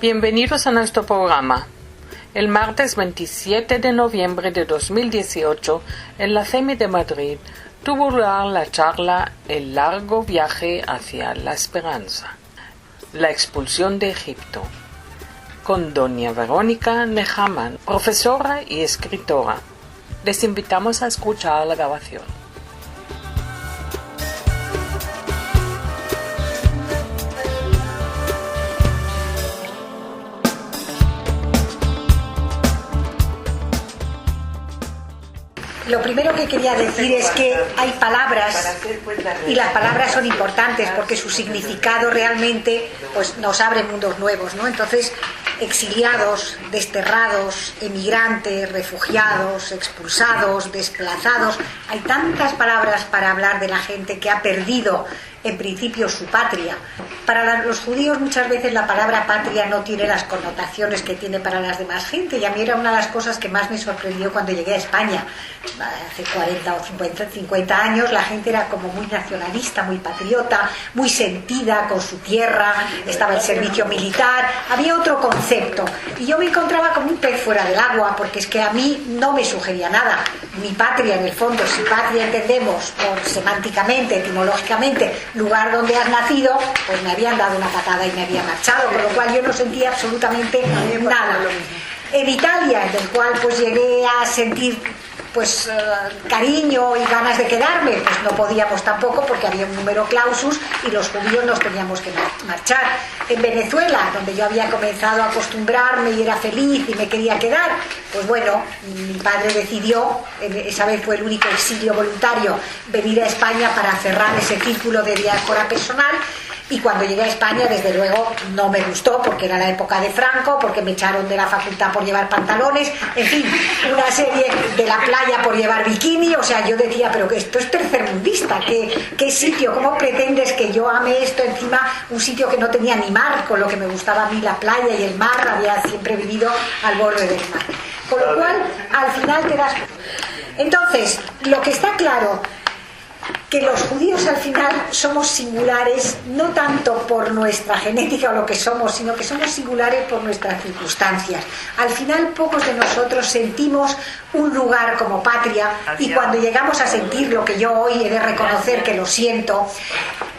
Bienvenidos a nuestro programa. El martes 27 de noviembre de 2018, en la CEMI de Madrid, tuvo lugar la charla El largo viaje hacia la esperanza, la expulsión de Egipto, con doña Verónica Nehaman, profesora y escritora. Les invitamos a escuchar la grabación. Lo primero que quería decir es que hay palabras y las palabras son importantes porque su significado realmente pues, nos abre mundos nuevos, ¿no? Entonces, exiliados, desterrados, emigrantes, refugiados, expulsados, desplazados, hay tantas palabras para hablar de la gente que ha perdido en principio su patria. Para los judíos muchas veces la palabra patria no tiene las connotaciones que tiene para las demás gente, y a mí era una de las cosas que más me sorprendió cuando llegué a España. Hace 40 o 50 años la gente era como muy nacionalista, muy patriota, muy sentida con su tierra, estaba el servicio militar, había otro concepto, y yo me encontraba como un pez fuera del agua, porque es que a mí no me sugería nada. Mi patria, en el fondo, si patria entendemos por semánticamente, etimológicamente, lugar donde has nacido, pues me habían dado una patada y me había marchado, con lo cual yo no sentía absolutamente nada. En Italia, en el cual pues llegué a sentir pues cariño y ganas de quedarme, pues no podíamos tampoco porque había un número clausus y los judíos nos teníamos que marchar. En Venezuela, donde yo había comenzado a acostumbrarme y era feliz y me quería quedar, pues bueno, mi padre decidió, esa vez fue el único exilio voluntario, venir a España para cerrar ese círculo de diáspora personal. Y cuando llegué a España, desde luego, no me gustó, porque era la época de Franco, porque me echaron de la facultad por llevar pantalones, en fin, una serie de la playa por llevar bikini. O sea, yo decía, pero que esto es tercermundista, ¿qué sitio? ¿Cómo pretendes que yo ame esto? Encima, un sitio que no tenía ni mar, con lo que me gustaba a mí la playa y el mar, había siempre vivido al borde del mar. Con lo cual, al final te das... Entonces, lo que está claro, que los judíos al final somos singulares, no tanto por nuestra genética o lo que somos, sino que somos singulares por nuestras circunstancias. Al final pocos de nosotros sentimos un lugar como patria, y cuando llegamos a sentir lo que yo hoy he de reconocer que lo siento,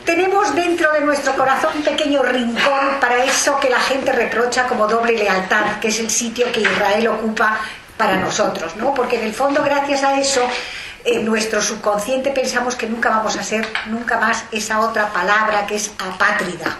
tenemos dentro de nuestro corazón un pequeño rincón para eso que la gente reprocha como doble lealtad, que es el sitio que Israel ocupa para nosotros, ¿no? Porque en el fondo, gracias a eso, en nuestro subconsciente pensamos que nunca vamos a ser nunca más esa otra palabra que es apátrida,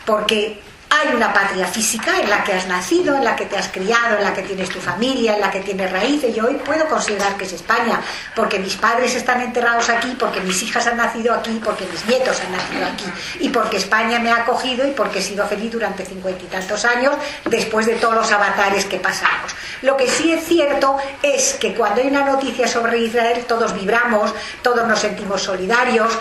porque hay una patria física en la que has nacido, en la que te has criado, en la que tienes tu familia, en la que tienes raíces. Yo hoy puedo considerar que es España, porque mis padres están enterrados aquí, porque mis hijas han nacido aquí, porque mis nietos han nacido aquí, y porque España me ha acogido y porque he sido feliz durante 50 y tantos años después de todos los avatares que pasamos. Lo que sí es cierto es que cuando hay una noticia sobre Israel todos vibramos, todos nos sentimos solidarios.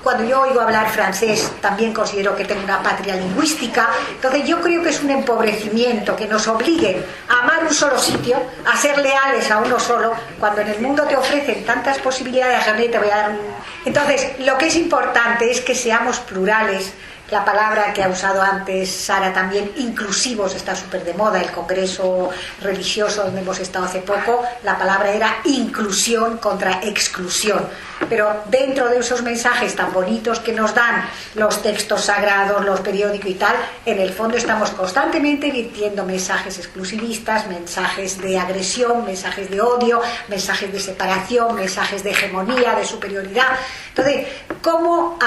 Cuando yo oigo hablar francés también considero que tengo una patria lingüística. Entonces yo creo que es un empobrecimiento que nos obliguen a amar un solo sitio, a ser leales a uno solo, cuando en el mundo te ofrecen tantas posibilidades. Te voy a dar Entonces, lo que es importante es que seamos plurales. La palabra que ha usado antes Sara también, inclusivos, está súper de moda. El congreso religioso donde hemos estado hace poco, la palabra era inclusión contra exclusión. Pero dentro de esos mensajes tan bonitos que nos dan los textos sagrados, los periódicos y tal, en el fondo estamos constantemente emitiendo mensajes exclusivistas, mensajes de agresión, mensajes de odio, mensajes de separación, mensajes de hegemonía, de superioridad. Entonces, ¿cómo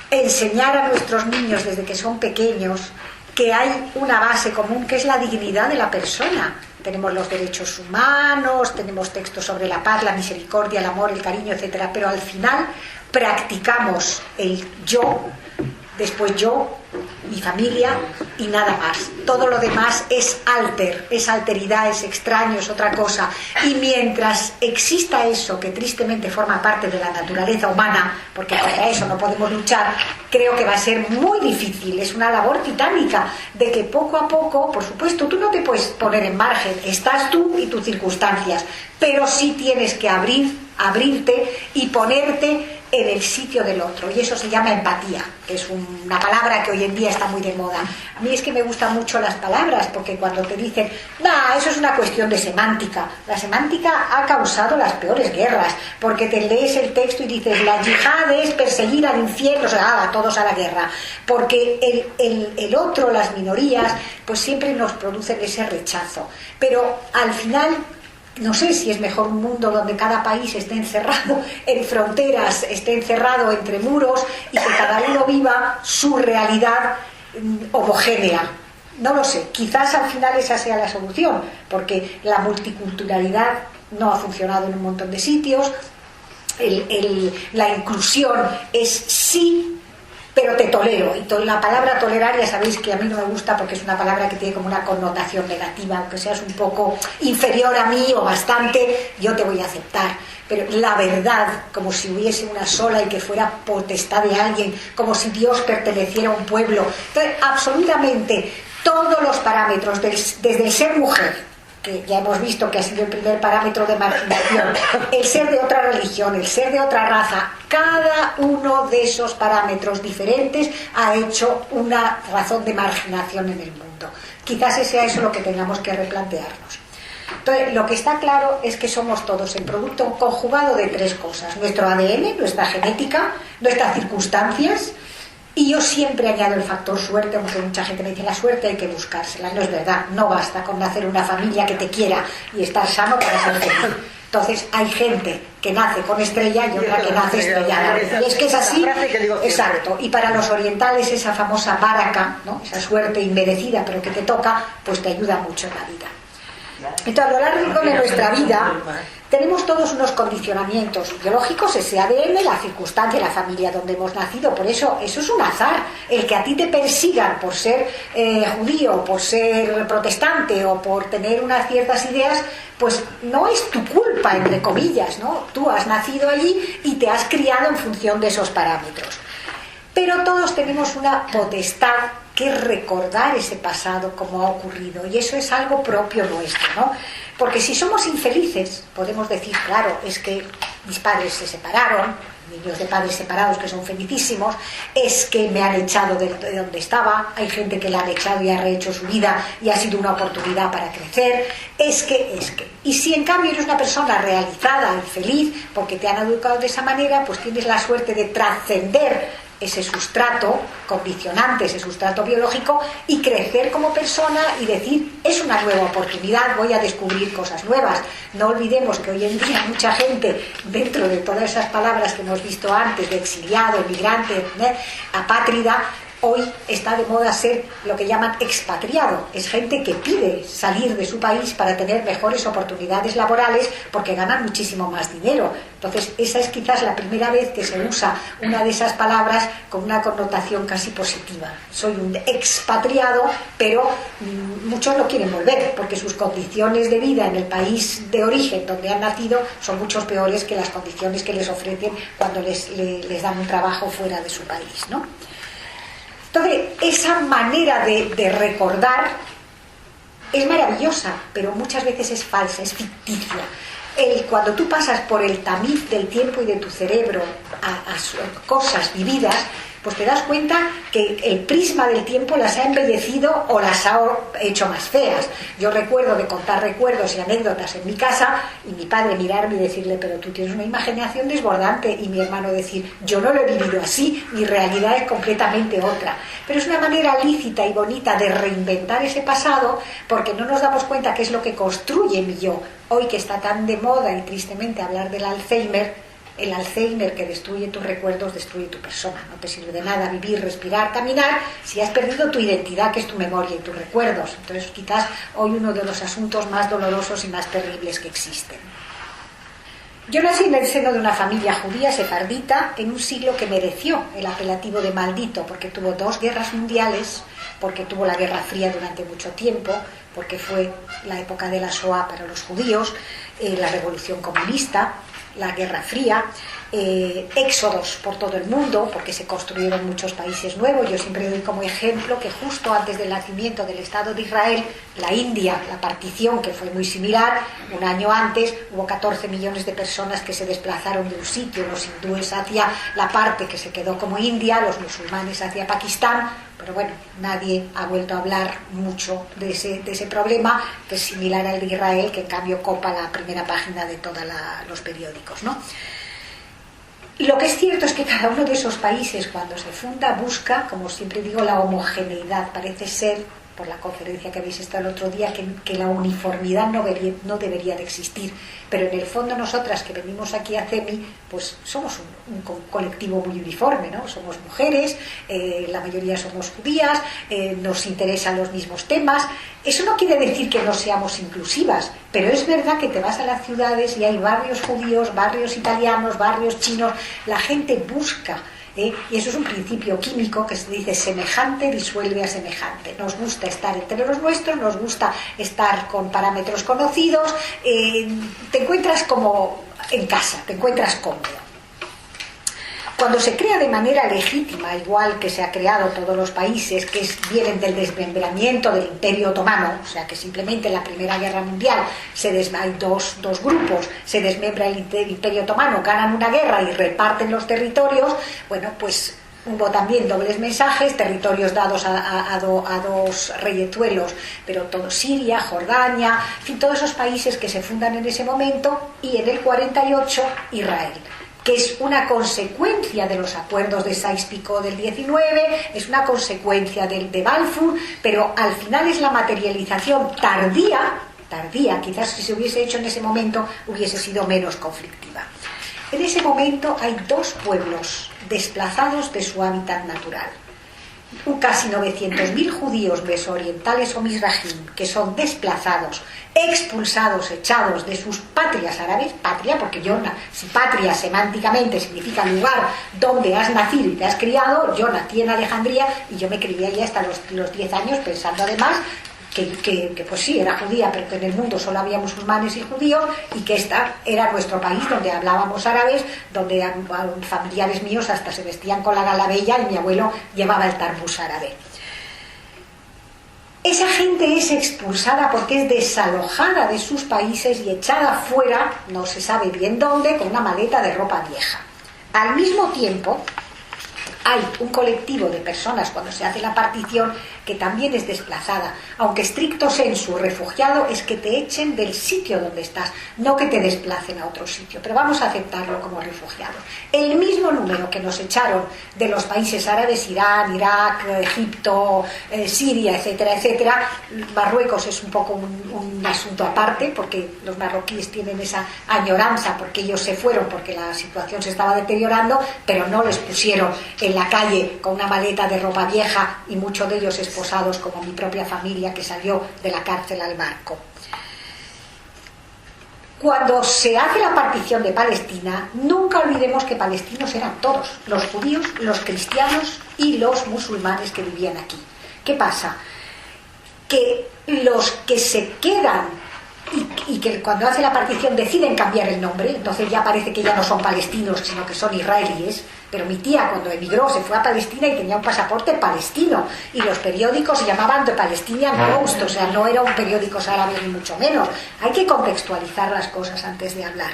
enseñar a nuestros niños desde que son pequeños que hay una base común que es la dignidad de la persona? Tenemos los derechos humanos, tenemos textos sobre la paz, la misericordia, el amor, el cariño, etcétera, pero al final practicamos el yo, después yo, mi familia y nada más. Todo lo demás es alteridad, es extraño, es otra cosa. Y mientras exista eso, que tristemente forma parte de la naturaleza humana, porque contra eso no podemos luchar, creo que va a ser muy difícil. Es una labor titánica de que poco a poco, por supuesto, tú no te puedes poner en margen, estás tú y tus circunstancias, pero sí tienes que abrirte y ponerte en el sitio del otro, y eso se llama empatía, que es una palabra que hoy en día está muy de moda. A mí es que me gustan mucho las palabras, porque cuando te dicen, eso es una cuestión de semántica, la semántica ha causado las peores guerras, porque te lees el texto y dices, la yihad es perseguir al infierno, o sea, todos a la guerra, porque el otro, las minorías, pues siempre nos producen ese rechazo. Pero al final, no sé si es mejor un mundo donde cada país esté encerrado en fronteras, esté encerrado entre muros y que cada uno viva su realidad homogénea. No lo sé, quizás al final esa sea la solución, porque la multiculturalidad no ha funcionado en un montón de sitios, la inclusión es sí, pero te tolero. Y la palabra tolerar, ya sabéis que a mí no me gusta porque es una palabra que tiene como una connotación negativa, aunque seas un poco inferior a mí o bastante, yo te voy a aceptar. Pero la verdad, como si hubiese una sola y que fuera potestad de alguien, como si Dios perteneciera a un pueblo. Entonces, absolutamente todos los parámetros, desde el ser mujer, que ya hemos visto que ha sido el primer parámetro de marginación, el ser de otra religión, el ser de otra raza, cada uno de esos parámetros diferentes ha hecho una razón de marginación en el mundo. Quizás sea eso lo que tengamos que replantearnos. Entonces, lo que está claro es que somos todos el producto conjugado de tres cosas: nuestro ADN, nuestra genética, nuestras circunstancias. Y yo siempre añado el factor suerte, aunque mucha gente me dice la suerte hay que buscársela. No es verdad, no basta con nacer una familia que te quiera y estar sano para ser feliz. Entonces hay gente que nace con estrella y otra que nace estrellada. Y es que es así, exacto. Y para los orientales esa famosa baraka, ¿no?, esa suerte inmerecida pero que te toca, pues te ayuda mucho en la vida. Entonces, a lo largo de nuestra vida tenemos todos unos condicionamientos biológicos, ese ADN, la circunstancia, la familia donde hemos nacido. Por eso es un azar. El que a ti te persigan por ser judío, por ser protestante o por tener unas ciertas ideas, pues no es tu culpa, entre comillas, ¿no? Tú has nacido allí y te has criado en función de esos parámetros. Pero todos tenemos una potestad que recordar ese pasado como ha ocurrido, y eso es algo propio nuestro, ¿no? Porque si somos infelices, podemos decir, claro, es que mis padres se separaron, niños de padres separados que son felicísimos, es que me han echado de donde estaba, hay gente que la han echado y ha rehecho su vida y ha sido una oportunidad para crecer, es que. Y si en cambio eres una persona realizada y feliz porque te han educado de esa manera, pues tienes la suerte de trascender ese sustrato condicionante, ese sustrato biológico, y crecer como persona y decir, es una nueva oportunidad, voy a descubrir cosas nuevas. No olvidemos que hoy en día mucha gente, dentro de todas esas palabras que hemos visto antes, de exiliado, emigrante, apátrida, hoy está de moda ser lo que llaman expatriado. Es gente que pide salir de su país para tener mejores oportunidades laborales porque ganan muchísimo más dinero. Entonces, esa es quizás la primera vez que se usa una de esas palabras con una connotación casi positiva. Soy un expatriado, pero muchos no quieren volver porque sus condiciones de vida en el país de origen donde han nacido son mucho peores que las condiciones que les ofrecen cuando les dan un trabajo fuera de su país, ¿no? Entonces, esa manera de recordar es maravillosa, pero muchas veces es falsa, es ficticia. Cuando tú pasas por el tamiz del tiempo y de tu cerebro a cosas vividas, pues te das cuenta que el prisma del tiempo las ha embellecido o las ha hecho más feas. Yo recuerdo de contar recuerdos y anécdotas en mi casa y mi padre mirarme y decirle, pero tú tienes una imaginación desbordante, y mi hermano decir, yo no lo he vivido así, mi realidad es completamente otra. Pero es una manera lícita y bonita de reinventar ese pasado, porque no nos damos cuenta que es lo que construye mi yo. Hoy que está tan de moda y tristemente hablar del Alzheimer, el Alzheimer que destruye tus recuerdos destruye tu persona. No te sirve de nada vivir, respirar, caminar si has perdido tu identidad, que es tu memoria y tus recuerdos. Entonces, quizás hoy uno de los asuntos más dolorosos y más terribles que existen. Yo nací en el seno de una familia judía sefardita en un siglo que mereció el apelativo de maldito, porque tuvo 2 guerras mundiales, porque tuvo la Guerra Fría durante mucho tiempo, porque fue la época de la Shoah para los judíos, la Revolución Comunista, la Guerra Fría, éxodos por todo el mundo, porque se construyeron muchos países nuevos. Yo siempre doy como ejemplo que justo antes del nacimiento del Estado de Israel, la India, la partición, que fue muy similar, un año antes hubo 14 millones de personas que se desplazaron de un sitio, los hindúes hacia la parte que se quedó como India, los musulmanes hacia Pakistán, pero bueno, nadie ha vuelto a hablar mucho de ese problema, que es similar al de Israel, que en cambio copa la primera página de todos los periódicos, ¿no? Lo que es cierto es que cada uno de esos países, cuando se funda, busca, como siempre digo, la homogeneidad. Parece ser, por la conferencia que habéis estado el otro día, que la uniformidad no debería de existir. Pero en el fondo nosotras que venimos aquí a CEMI, pues somos un colectivo muy uniforme, ¿no? Somos mujeres, la mayoría somos judías, nos interesan los mismos temas. Eso no quiere decir que no seamos inclusivas, pero es verdad que te vas a las ciudades y hay barrios judíos, barrios italianos, barrios chinos. La gente busca, y eso es un principio químico que se dice: semejante disuelve a semejante. Nos gusta estar entre los nuestros, nos gusta estar con parámetros conocidos, te encuentras como en casa, te encuentras cómodo. Cuando se crea de manera legítima, igual que se ha creado todos los países, que vienen del desmembramiento del Imperio Otomano, o sea que simplemente en la Primera Guerra Mundial hay dos grupos, se desmembra el Imperio Otomano, ganan una guerra y reparten los territorios. Bueno, pues hubo también dobles mensajes, territorios dados a dos reyetuelos, pero todo Siria, Jordania, en fin, todos esos países que se fundan en ese momento, y en el 48 Israel, que es una consecuencia de los acuerdos de Sykes-Picot del 19, es una consecuencia de Balfour, pero al final es la materialización tardía, quizás si se hubiese hecho en ese momento hubiese sido menos conflictiva. En ese momento hay dos pueblos desplazados de su hábitat natural. Casi 900.000 judíos mesoorientales o mizrahim que son desplazados, expulsados, echados de sus patrias árabes, patria, porque si patria semánticamente significa lugar donde has nacido y te has criado, yo nací en Alejandría y yo me crié allí hasta los 10 años, pensando además que pues sí, era judía, pero que en el mundo solo había musulmanes y judíos, y que esta era nuestro país donde hablábamos árabes, donde familiares míos hasta se vestían con la galabella y mi abuelo llevaba el tarbús árabe. Esa gente es expulsada porque es desalojada de sus países y echada fuera, no se sabe bien dónde, con una maleta de ropa vieja. Al mismo tiempo, hay un colectivo de personas, cuando se hace la partición, que también es desplazada, aunque estricto sensu, refugiado es que te echen del sitio donde estás, no que te desplacen a otro sitio, pero vamos a aceptarlo como refugiados. El mismo número que nos echaron de los países árabes, Irán, Irak, Egipto, Siria, etcétera, etcétera. Marruecos es un poco un asunto aparte, porque los marroquíes tienen esa añoranza, porque ellos se fueron porque la situación se estaba deteriorando, pero no les pusieron en la calle con una maleta de ropa vieja, y muchos de ellos esposados, como mi propia familia que salió de la cárcel al barco. Cuando se hace la partición de Palestina, nunca olvidemos que palestinos eran todos, los judíos, los cristianos y los musulmanes que vivían aquí. ¿Qué pasa? Que los que se quedan y que cuando hace la partición deciden cambiar el nombre, entonces ya parece que ya no son palestinos, sino que son israelíes. Pero mi tía, cuando emigró, se fue a Palestina y tenía un pasaporte palestino, y los periódicos se llamaban The Palestinian Post, o sea, no era un periódico árabe ni mucho menos. Hay que contextualizar las cosas antes de hablar.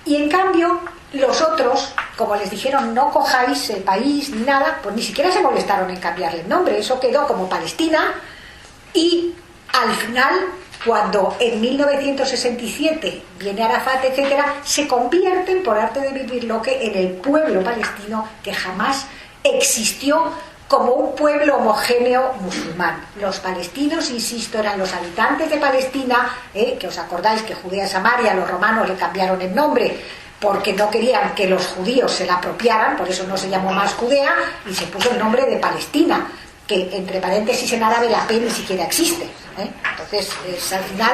Y en cambio, los otros, como les dijeron no cojáis el país ni nada, pues ni siquiera se molestaron en cambiarle el nombre. Eso quedó como Palestina, y al final, cuando en 1967 viene Arafat, etcétera, se convierten, por arte de vivirloque, en el pueblo palestino, que jamás existió como un pueblo homogéneo musulmán. Los palestinos, insisto, eran los habitantes de Palestina, que os acordáis que Judea Samaria, los romanos le cambiaron el nombre porque no querían que los judíos se la apropiaran, por eso no se llamó más Judea, y se puso el nombre de Palestina, que entre paréntesis en árabe la P ni siquiera existe. Entonces es al final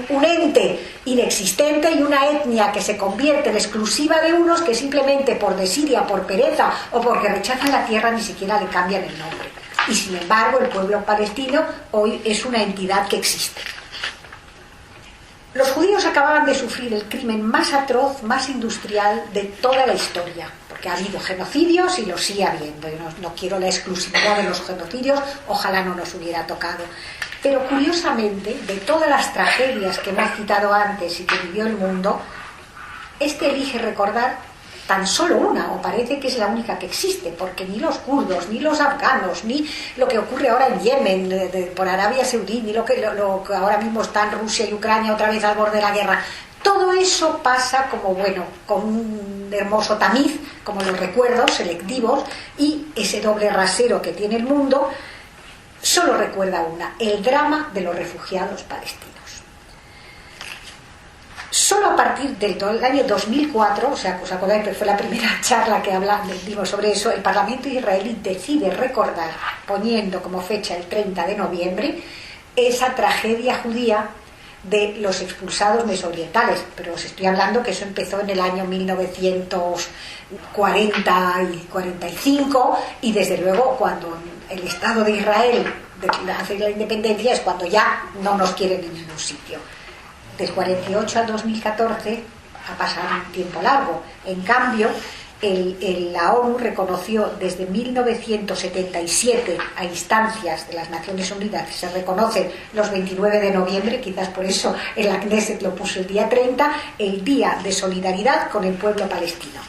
un ente inexistente y una etnia que se convierte en exclusiva de unos que simplemente por desidia, por pereza o porque rechazan la tierra ni siquiera le cambian el nombre. Y sin embargo el pueblo palestino hoy es una entidad que existe. Los judíos acababan de sufrir el crimen más atroz, más industrial de toda la historia, porque ha habido genocidios y los sigue habiendo. Yo no quiero la exclusividad de los genocidios, ojalá no nos hubiera tocado. Pero curiosamente, de todas las tragedias que hemos citado antes y que vivió el mundo, este elige recordar tan solo una, o parece que es la única que existe, porque ni los kurdos, ni los afganos, ni lo que ocurre ahora en Yemen, por Arabia Saudí, ni lo que ahora mismo están Rusia y Ucrania otra vez al borde de la guerra, todo eso pasa como, bueno, con un hermoso tamiz, como los recuerdos selectivos, y ese doble rasero que tiene el mundo solo recuerda una: el drama de los refugiados palestinos. Solo a partir del año 2004, o sea, os acordáis que fue la primera charla que dimos sobre eso, el Parlamento israelí decide recordar, poniendo como fecha el 30 de noviembre, esa tragedia judía de los expulsados mesoorientales. Pero os estoy hablando que eso empezó en el año 1940 y 45, y desde luego cuando el Estado de Israel hace la independencia es cuando ya no nos quieren en ningún sitio. Del 48 al 2014 ha pasado un tiempo largo. En cambio, la ONU reconoció desde 1977, a instancias de las Naciones Unidas, que se reconocen los 29 de noviembre, quizás por eso el Knesset lo puso el día 30, el Día de Solidaridad con el pueblo palestino.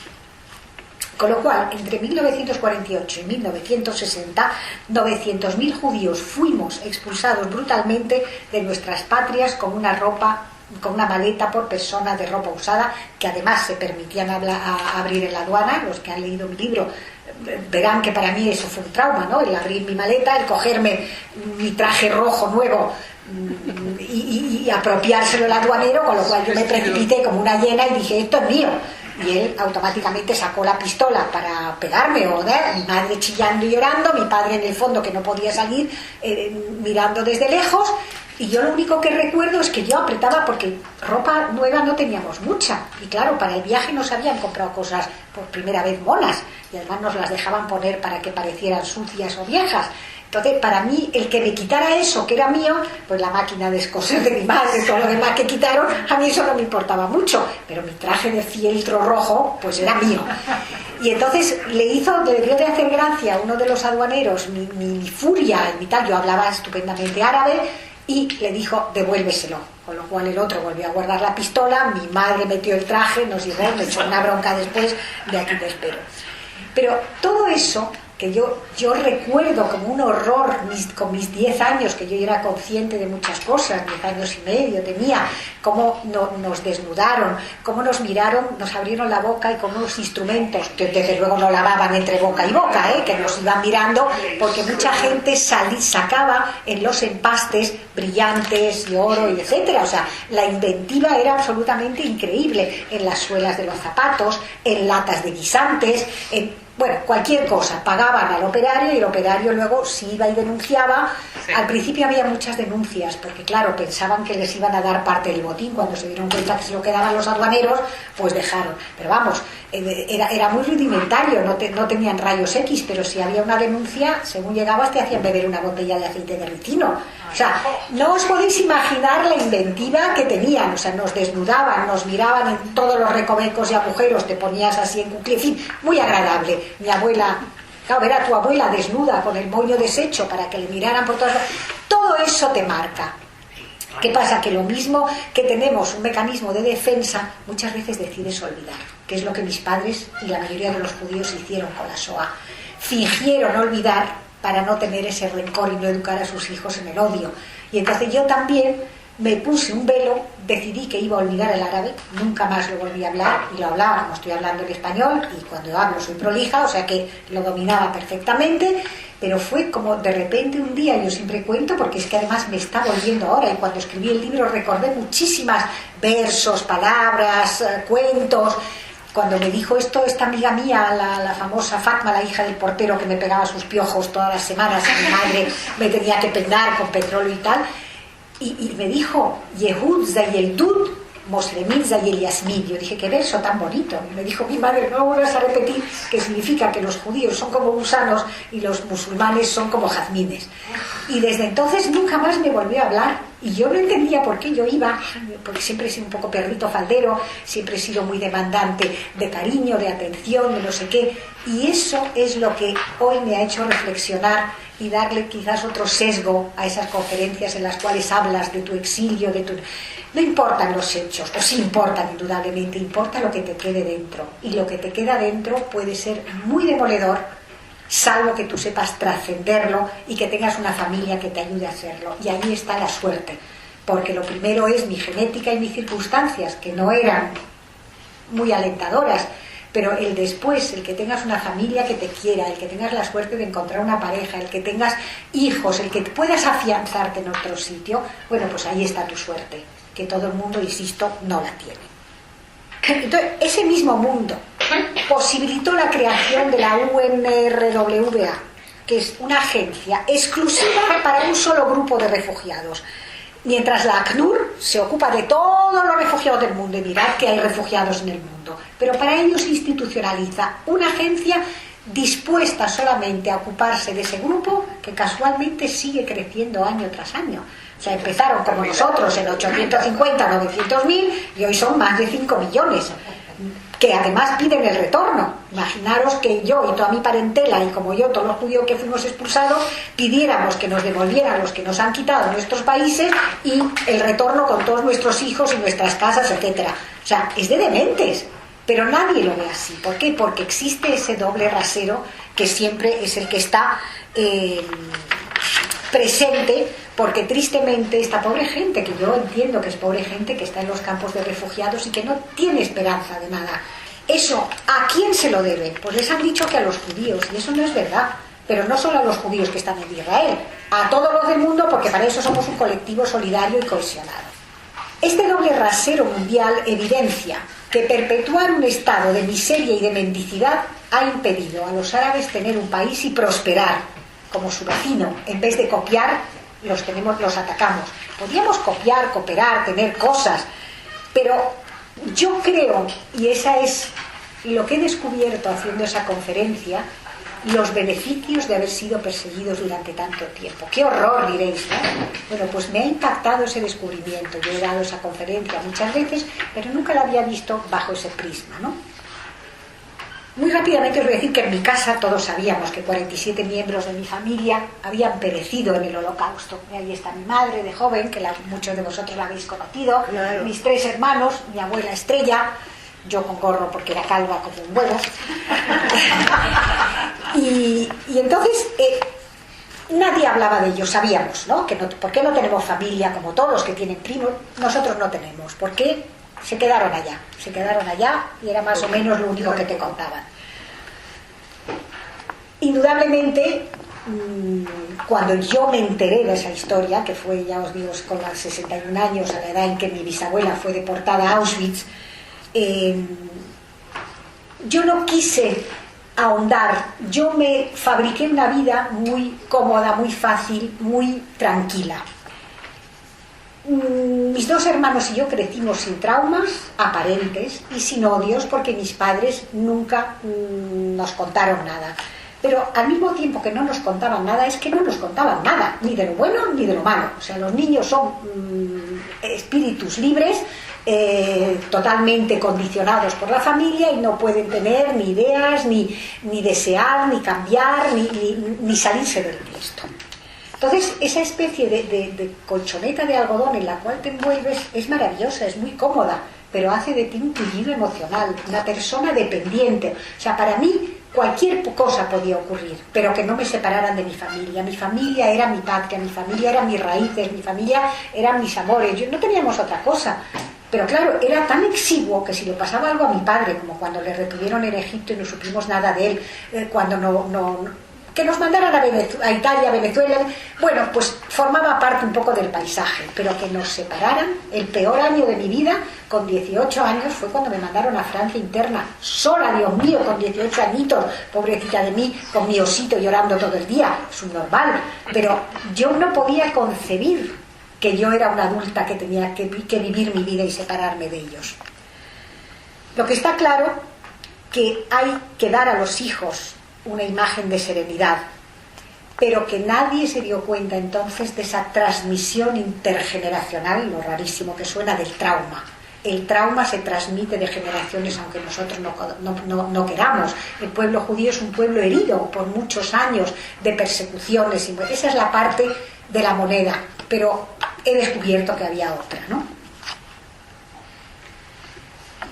Con lo cual, entre 1948 y 1960, 900.000 judíos fuimos expulsados brutalmente de nuestras patrias con una maleta por persona de ropa usada, que además se permitían abrir en la aduana. Los que han leído mi libro verán que para mí eso fue un trauma, ¿no? El abrir mi maleta, el cogerme mi traje rojo nuevo y apropiárselo el aduanero, con lo cual yo me precipité como una hiena y dije: esto es mío. Y él automáticamente sacó la pistola para pegarme, mi madre chillando y llorando, mi padre en el fondo que no podía salir, mirando desde lejos. Y yo lo único que recuerdo es que yo apretaba, porque ropa nueva no teníamos mucha, y claro, para el viaje nos habían comprado cosas por primera vez monas, y además nos las dejaban poner para que parecieran sucias o viejas. Entonces, para mí, el que me quitara eso que era mío, pues la máquina de escocer de mi madre, todo lo demás que quitaron, a mí eso no me importaba mucho, pero mi traje de fieltro rojo, pues era mío. Y entonces le debió de hacer gracia a uno de los aduaneros mi furia y mi tal. Yo hablaba estupendamente árabe, y le dijo: devuélveselo. Con lo cual el otro volvió a guardar la pistola, mi madre metió el traje, nos llevó, me echó una bronca después: de aquí te espero. Pero todo eso que yo recuerdo como un horror, con mis 10 años, que yo era consciente de muchas cosas, 10 años y medio tenía, cómo nos desnudaron, cómo nos miraron, nos abrieron la boca, y con unos instrumentos que desde luego no lavaban entre boca y boca, que nos iban mirando, porque mucha gente sacaba en los empastes brillantes y oro y etcétera. O sea, la inventiva era absolutamente increíble, en las suelas de los zapatos, en latas de guisantes, bueno, cualquier cosa. Pagaban al operario, y el operario luego si iba y denunciaba. Sí. Al principio había muchas denuncias, porque claro, pensaban que les iban a dar parte del botín. Cuando se dieron cuenta que se lo quedaban los aduaneros, pues dejaron. Pero vamos, era muy rudimentario, no tenían rayos X, pero si había una denuncia, según llegabas te hacían beber una botella de aceite de ricino. O sea, no os podéis imaginar la inventiva que tenían. O sea, nos desnudaban, nos miraban en todos los recovecos y agujeros, te ponías así en cuclillas, en fin, muy agradable. Mi abuela, claro, ver a tu abuela desnuda con el moño deshecho para que le miraran por todas partes, todo eso te marca. ¿Qué pasa? Que lo mismo que tenemos un mecanismo de defensa, muchas veces decides olvidar, que es lo que mis padres y la mayoría de los judíos hicieron con la Shoah. Fingieron olvidar para no tener ese rencor y no educar a sus hijos en el odio. Y entonces yo también me puse un velo, decidí que iba a olvidar el árabe, nunca más lo volví a hablar, y lo hablaba como estoy hablando el español, y cuando hablo soy prolija, o sea que lo dominaba perfectamente. Pero fue como de repente un día, yo siempre cuento, porque es que además me está volviendo ahora, y cuando escribí el libro recordé muchísimas versos, palabras, cuentos. Cuando me dijo esto esta amiga mía, la famosa Fatma, la hija del portero que me pegaba sus piojos todas las semanas, y mi madre me tenía que peinar con petróleo y tal, y me dijo: Yehud Zayeldud, Moslemilza y el Yasmín. Yo dije, qué verso tan bonito. Y me dijo mi madre, no vuelvas a repetir, que significa que los judíos son como gusanos y los musulmanes son como jazmines. Y desde entonces nunca más me volvió a hablar. Y yo no entendía por qué yo iba, porque siempre he sido un poco perrito faldero, siempre he sido muy demandante de cariño, de atención, de no sé qué. Y eso es lo que hoy me ha hecho reflexionar y darle quizás otro sesgo a esas conferencias en las cuales hablas de tu exilio, de tu... No importan los hechos, o sí importan indudablemente, importa lo que te quede dentro. Y lo que te queda dentro puede ser muy demoledor, salvo que tú sepas trascenderlo y que tengas una familia que te ayude a hacerlo. Y ahí está la suerte, porque lo primero es mi genética y mis circunstancias, que no eran muy alentadoras, pero el después, el que tengas una familia que te quiera, el que tengas la suerte de encontrar una pareja, el que tengas hijos, el que puedas afianzarte en otro sitio, bueno, pues ahí está tu suerte, que todo el mundo, insisto, no la tiene. Entonces, ese mismo mundo posibilitó la creación de la UNRWA, que es una agencia exclusiva para un solo grupo de refugiados, mientras la ACNUR se ocupa de todos los refugiados del mundo, y mirad que hay refugiados en el mundo, pero para ello se institucionaliza una agencia dispuesta solamente a ocuparse de ese grupo, que casualmente sigue creciendo año tras año. O sea, empezaron como nosotros en 850, 900.000 y hoy son más de 5 millones, que además piden el retorno. Imaginaros que yo y toda mi parentela, y como yo, todos los judíos que fuimos expulsados, pidiéramos que nos devolvieran los que nos han quitado nuestros países y el retorno con todos nuestros hijos y nuestras casas, etcétera. O sea, es de dementes, pero nadie lo ve así. ¿Por qué? Porque existe ese doble rasero que siempre es el que está presente, porque tristemente esta pobre gente, que yo entiendo que es pobre gente que está en los campos de refugiados y que no tiene esperanza de nada, eso, ¿a quién se lo deben? Pues les han dicho que a los judíos, y eso no es verdad, pero no solo a los judíos que están en Israel, a todos los del mundo, porque para eso somos un colectivo solidario y cohesionado. Este doble rasero mundial evidencia que perpetuar un estado de miseria y de mendicidad ha impedido a los árabes tener un país y prosperar como su vecino. En vez de copiar, los atacamos. Podríamos copiar, cooperar, tener cosas, pero yo creo, y esa es lo que he descubierto haciendo esa conferencia, los beneficios de haber sido perseguidos durante tanto tiempo. ¡Qué horror!, diréis, ¿no? Bueno, pues me ha impactado ese descubrimiento. Yo he dado esa conferencia muchas veces, pero nunca la había visto bajo ese prisma, ¿no? Muy rápidamente os voy a decir que en mi casa todos sabíamos que 47 miembros de mi familia habían perecido en el Holocausto. Ahí está mi madre de joven, que muchos de vosotros la habéis conocido, claro. Mis 3 hermanos, mi abuela Estrella, yo con gorro porque era calva como un huevo. y entonces nadie hablaba de ellos, sabíamos, ¿no? ¿Por qué no tenemos familia como todos los que tienen primos? Nosotros no tenemos. ¿Por qué? Se quedaron allá y era más o menos lo único que te contaban. Indudablemente, cuando yo me enteré de esa historia, que fue, ya os digo, con los 61 años, a la edad en que mi bisabuela fue deportada a Auschwitz, yo no quise ahondar, yo me fabriqué una vida muy cómoda, muy fácil, muy tranquila. Mis 2 hermanos y yo crecimos sin traumas aparentes y sin odios, porque mis padres nunca nos contaron nada. Pero al mismo tiempo que no nos contaban nada, es que no nos contaban nada, ni de lo bueno ni de lo malo. O sea, los niños son espíritus libres, totalmente condicionados por la familia, y no pueden tener ni ideas, ni desear, ni cambiar, ni salirse del tiesto. Entonces, esa especie de colchoneta de algodón en la cual te envuelves es maravillosa, es muy cómoda, pero hace de ti un tullido emocional, una persona dependiente. O sea, para mí cualquier cosa podía ocurrir, pero que no me separaran de mi familia. Mi familia era mi patria, mi familia eran mis raíces, mi familia eran mis amores. No teníamos otra cosa. Pero claro, era tan exiguo que si le pasaba algo a mi padre, como cuando le retuvieron en Egipto y no supimos nada de él, cuando que nos mandaran a Italia, a Venezuela, bueno, pues formaba parte un poco del paisaje, pero que nos separaran. El peor año de mi vida, con 18 años, fue cuando me mandaron a Francia interna, sola, Dios mío, con 18 añitos, pobrecita de mí, con mi osito llorando todo el día, es un normal, pero yo no podía concebir que yo era una adulta que tenía que vivir mi vida y separarme de ellos. Lo que está claro que hay que dar a los hijos una imagen de serenidad, pero que nadie se dio cuenta entonces de esa transmisión intergeneracional, lo rarísimo que suena, del trauma. El trauma se transmite de generaciones aunque nosotros no queramos. El pueblo judío es un pueblo herido por muchos años de persecuciones. Esa es la parte de la moneda, pero he descubierto que había otra, ¿no?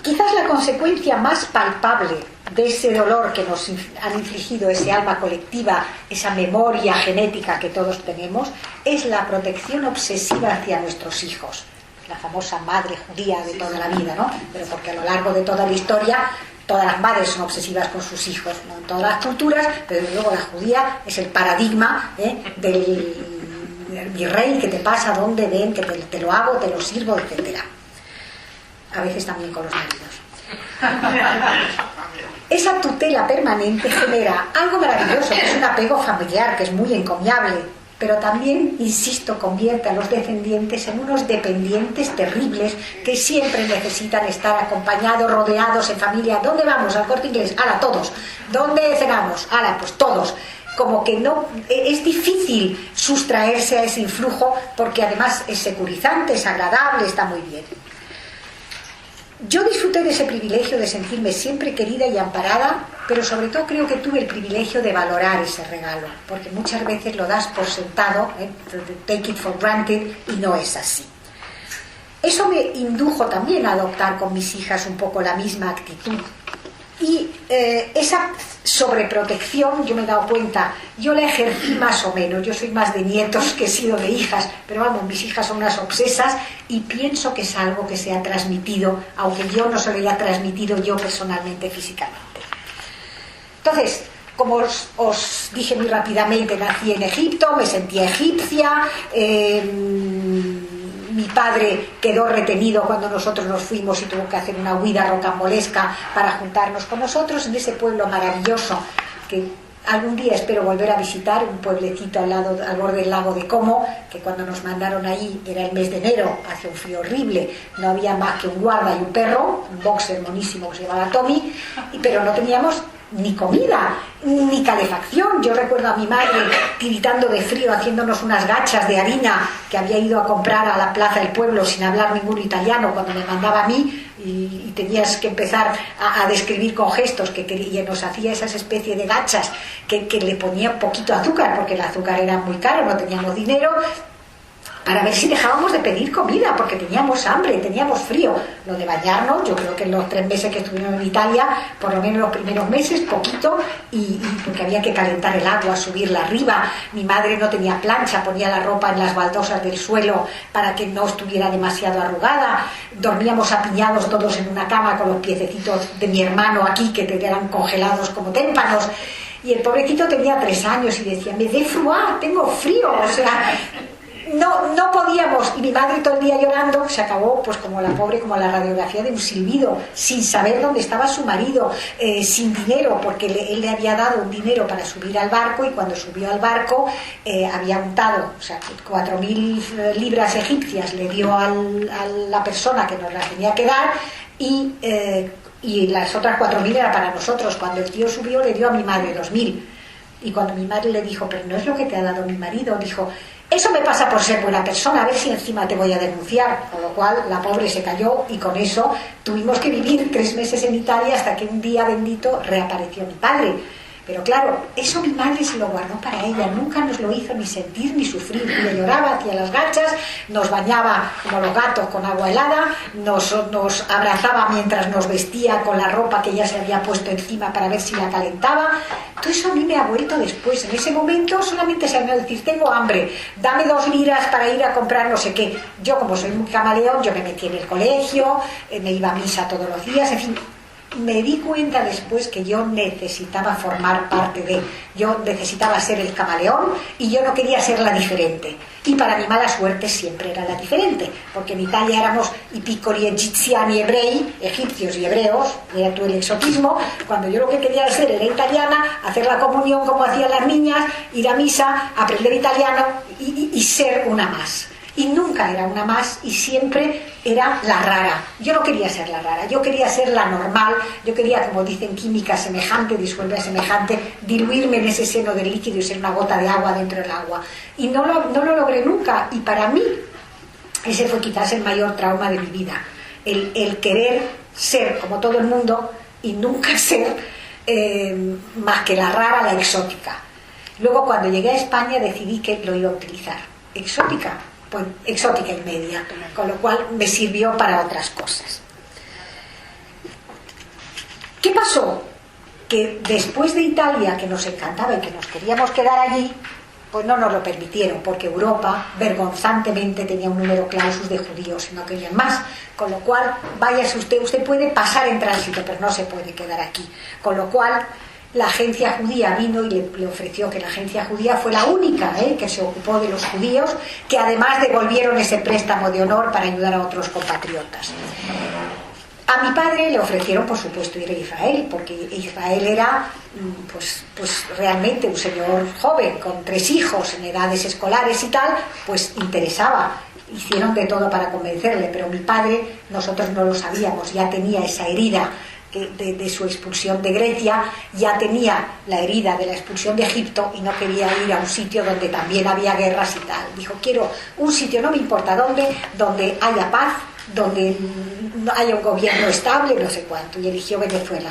Quizás la consecuencia más palpable de ese dolor que nos han infligido ese alma colectiva, esa memoria genética que todos tenemos, es la protección obsesiva hacia nuestros hijos. La famosa madre judía de toda la vida, ¿no? Pero porque a lo largo de toda la historia todas las madres son obsesivas con sus hijos, no en todas las culturas, pero luego la judía es el paradigma del virrey que te pasa, donde ven, que te lo hago, te lo sirvo, etc. A veces también con los maridos. Esa tutela permanente genera algo maravilloso, que es un apego familiar, que es muy encomiable, pero también, insisto, convierte a los descendientes en unos dependientes terribles que siempre necesitan estar acompañados, rodeados, en familia. ¿Dónde vamos? Al Corte Inglés. ¡Hala, todos! ¿Dónde cenamos? ¡Hala, pues todos! Como que no, es difícil sustraerse a ese influjo, porque además es securizante, es agradable, está muy bien. Yo disfruté de ese privilegio de sentirme siempre querida y amparada, pero sobre todo creo que tuve el privilegio de valorar ese regalo, porque muchas veces lo das por sentado, take it for granted, y no es así. Eso me indujo también a adoptar con mis hijas un poco la misma actitud. Y esa sobreprotección, yo me he dado cuenta, yo la ejercí más o menos. Yo soy más de nietos que he sido de hijas, pero vamos, mis hijas son unas obsesas y pienso que es algo que se ha transmitido, aunque yo no se lo haya transmitido yo personalmente, físicamente. Entonces, como os dije muy rápidamente, nací en Egipto, me sentía egipcia. Mi padre quedó retenido cuando nosotros nos fuimos y tuvo que hacer una huida rocambolesca para juntarnos con nosotros en ese pueblo maravilloso que algún día espero volver a visitar, un pueblecito al borde del lago de Como, que cuando nos mandaron ahí era el mes de enero, hacía un frío horrible, no había más que un guarda y un perro, un boxer monísimo que se llamaba Tommy, pero no teníamos ni comida, ni calefacción. Yo recuerdo a mi madre tiritando de frío, haciéndonos unas gachas de harina que había ido a comprar a la plaza del pueblo sin hablar ningún italiano cuando me mandaba a mí, y tenías que empezar a describir con gestos y nos hacía esas especies de gachas que le ponía poquito azúcar, porque el azúcar era muy caro, no teníamos dinero, para ver si dejábamos de pedir comida, porque teníamos hambre, teníamos frío. Lo de bañarnos, yo creo que en los 3 meses que estuvimos en Italia, por lo menos los primeros meses, poquito, y porque había que calentar el agua, subirla arriba. Mi madre no tenía plancha, ponía la ropa en las baldosas del suelo para que no estuviera demasiado arrugada. Dormíamos apiñados todos en una cama con los piececitos de mi hermano aquí, que eran congelados como témpanos. Y el pobrecito tenía 3 años y decía, me dé froid, tengo frío, o sea... No podíamos, y mi madre todo el día llorando. Se acabó pues como la pobre, como la radiografía de un silbido, sin saber dónde estaba su marido, sin dinero, porque él le había dado un dinero para subir al barco, y cuando subió al barco había untado, o sea, 4.000 libras egipcias le dio a la persona que nos las tenía que dar, y las otras 4.000 era para nosotros. Cuando el tío subió le dio a mi madre 2.000, y cuando mi madre le dijo, pero no es lo que te ha dado mi marido, dijo, eso me pasa por ser buena persona, a ver si encima te voy a denunciar. Con lo cual la pobre se cayó, y con eso tuvimos que vivir 3 meses en Italia hasta que un día bendito reapareció mi padre. Pero claro, eso mi madre se lo guardó para ella, nunca nos lo hizo ni sentir ni sufrir. Le lloraba, hacía las gachas, nos bañaba como los gatos con agua helada, nos abrazaba mientras nos vestía con la ropa que ya se había puesto encima para ver si la calentaba. Todo eso a mí me ha vuelto después. En ese momento solamente se me ha decir, tengo hambre, dame 2 liras para ir a comprar no sé qué. Yo, como soy muy camaleón, yo me metí en el colegio, me iba a misa todos los días, en fin. Me di cuenta después que yo necesitaba formar parte yo necesitaba ser el camaleón, y yo no quería ser la diferente, y para mi mala suerte siempre era la diferente, porque en Italia éramos i piccoli egiziani ebrei, egipcios y hebreos, era todo el exotismo, cuando yo lo que quería ser era italiana, hacer la comunión como hacían las niñas, ir a misa, aprender italiano y ser una más. y nunca era una más y siempre era la rara. Yo no quería ser la rara, yo quería ser la normal, yo quería, como dicen química semejante, disuelve a semejante, diluirme en ese seno del líquido y ser una gota de agua dentro del agua. Y no lo logré nunca, y para mí ese fue quizás el mayor trauma de mi vida, el querer ser como todo el mundo y nunca ser más que la rara, la exótica. Luego, cuando llegué a España, decidí que lo iba a utilizar. Exótica, pues exótica y media, con lo cual me sirvió para otras cosas. ¿Qué pasó? Que después de Italia, que nos encantaba y que nos queríamos quedar allí, pues no nos lo permitieron, porque Europa vergonzantemente tenía un número clausus de judíos y no querían más, con lo cual, váyase usted puede pasar en tránsito, pero no se puede quedar aquí, con lo cual la agencia judía vino y le ofreció, que la agencia judía fue la única que se ocupó de los judíos, que además devolvieron ese préstamo de honor para ayudar a otros compatriotas. A mi padre le ofrecieron, por supuesto, ir a Israel, porque Israel era pues realmente un señor joven, con 3 hijos en edades escolares y tal, pues interesaba. Hicieron de todo para convencerle, pero mi padre, nosotros no lo sabíamos, ya tenía esa herida de su expulsión de Grecia, ya tenía la herida de la expulsión de Egipto y no quería ir a un sitio donde también había guerras y tal. Dijo, quiero un sitio, no me importa dónde, donde haya paz, donde haya un gobierno estable, no sé cuánto, y eligió Venezuela.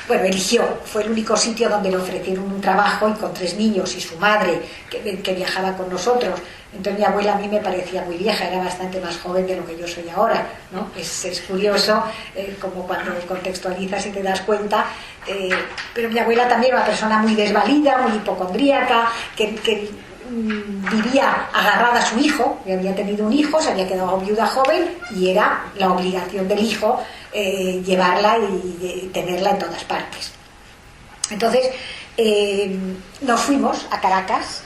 Bueno, fue el único sitio donde le ofrecieron un trabajo, y con 3 niños y su madre que viajaba con nosotros. Entonces mi abuela a mí me parecía muy vieja, era bastante más joven de lo que yo soy ahora, ¿no? Es curioso, como cuando contextualizas y te das cuenta, pero mi abuela también era una persona muy desvalida, muy hipocondríaca, que vivía agarrada a su hijo, que había tenido un hijo, se había quedado viuda joven y era la obligación del hijo llevarla y tenerla en todas partes. Entonces nos fuimos a Caracas.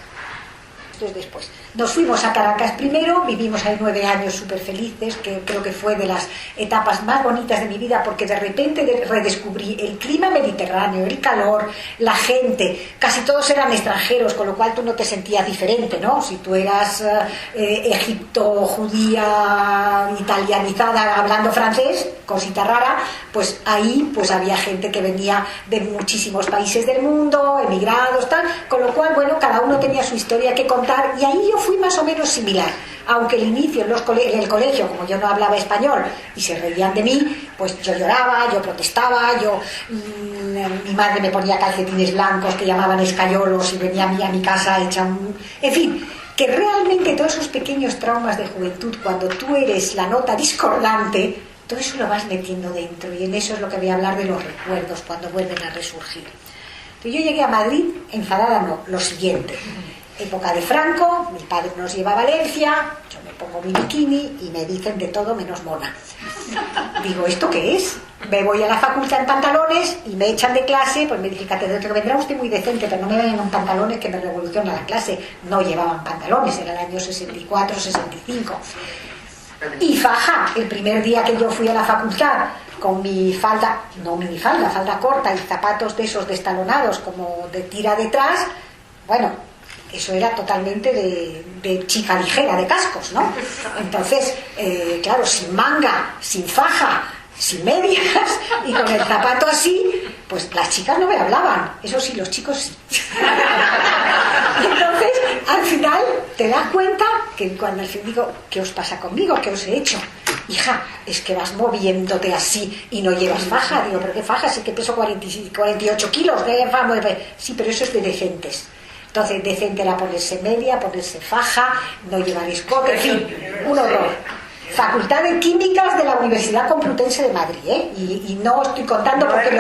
Después nos fuimos a Caracas primero, vivimos ahí 9 años súper felices, que creo que fue de las etapas más bonitas de mi vida, porque de repente redescubrí el clima mediterráneo, el calor, la gente, casi todos eran extranjeros, con lo cual tú no te sentías diferente, ¿no? Si tú eras egipto, judía, italianizada, hablando francés, cosita rara, pues ahí pues había gente que venía de muchísimos países del mundo, emigrados, tal, con lo cual, bueno, cada uno tenía su historia que contar, y ahí yo fui más o menos similar, aunque el inicio en el colegio, como yo no hablaba español y se reían de mí, pues yo lloraba, yo protestaba, mi madre me ponía calcetines blancos que llamaban escayolos y venía a mi casa hecha en fin, que realmente todos esos pequeños traumas de juventud, cuando tú eres la nota discordante, todo eso lo vas metiendo dentro, y en eso es lo que voy a hablar de los recuerdos cuando vuelven a resurgir. Entonces yo llegué a Madrid enfadada, no, lo siguiente: época de Franco, mi padre nos lleva a Valencia, yo me pongo mi bikini y me dicen de todo menos mona. Digo, ¿esto qué es? Me voy a la facultad en pantalones y me echan de clase, pues me dije, catedrático, vendrá usted muy decente, pero no me vayan en pantalones que me revoluciona la clase. No llevaban pantalones, era el año 64, 65. Y faja, el primer día que yo fui a la facultad, con mi falda, no minifalda, falda corta y zapatos de esos destalonados como de tira detrás, bueno, eso era totalmente de chica ligera, de cascos, ¿no? Entonces, claro, sin manga, sin faja, sin medias y con el zapato así, pues las chicas no me hablaban, eso sí, los chicos sí. Entonces, al final te das cuenta que cuando al fin digo, ¿qué os pasa conmigo? ¿Qué os he hecho? Hija, es que vas moviéndote así y no llevas faja. Digo, ¿pero qué faja? Si que peso 48 kilos, sí, pero eso es de decentes. Entonces, decente era ponerse media, ponerse faja, no llevar escote, en fin, un horror. Facultad de Químicas de la Universidad Complutense de Madrid, y no estoy contando porque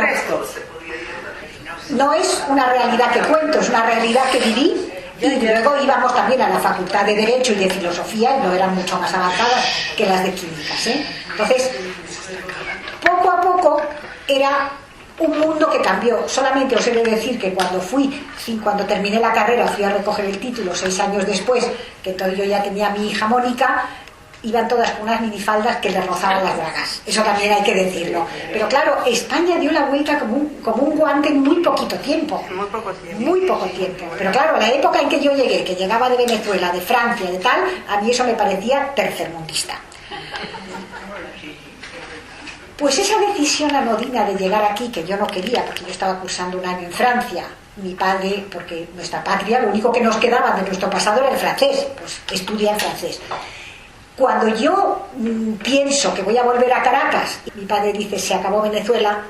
no es una realidad que cuento, es una realidad que viví. Y luego íbamos también a la Facultad de Derecho y de Filosofía, y no eran mucho más avanzadas que las de Químicas, Entonces, poco a poco era un mundo que cambió. Solamente os he de decir que cuando terminé la carrera, fui a recoger el título 6 años después, que entonces yo ya tenía a mi hija Mónica, iban todas con unas minifaldas que les rozaban las bragas, eso también hay que decirlo. Pero claro, España dio la vuelta como un guante en muy poquito tiempo. Muy poco tiempo. Pero claro, la época en que yo llegué, que llegaba de Venezuela, de Francia, de tal, a mí eso me parecía tercermundista. Pues esa decisión anodina de llegar aquí, que yo no quería, porque yo estaba cursando un año en Francia, mi padre, porque nuestra patria, lo único que nos quedaba de nuestro pasado era el francés, pues estudia en francés. Cuando yo pienso que voy a volver a Caracas, y mi padre dice, se acabó Venezuela,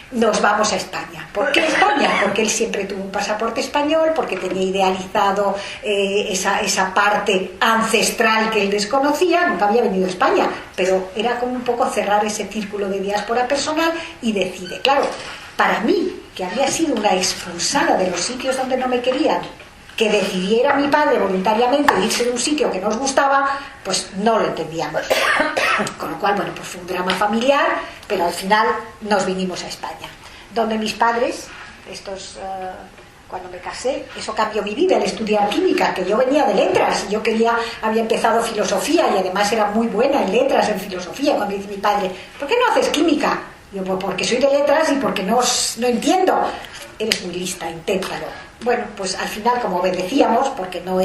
nos vamos a España. ¿Por qué España? Porque él siempre tuvo un pasaporte español, porque tenía idealizado esa parte ancestral que él desconocía, nunca había venido a España, pero era como un poco cerrar ese círculo de diáspora personal y decide. Claro, para mí, que había sido una expulsada de los sitios donde no me querían, que decidiera mi padre voluntariamente irse de un sitio que nos gustaba, pues no lo entendíamos. Con lo cual, bueno, pues fue un drama familiar, pero al final nos vinimos a España, donde mis padres, cuando me casé, eso cambió mi vida, el estudiar química, que yo venía de letras, yo había empezado filosofía y además era muy buena en letras, en filosofía. Cuando dice mi padre, ¿por qué no haces química? Yo, pues porque soy de letras y porque no entiendo. Eres muy lista, inténtalo. Bueno, pues al final, como obedecíamos, porque no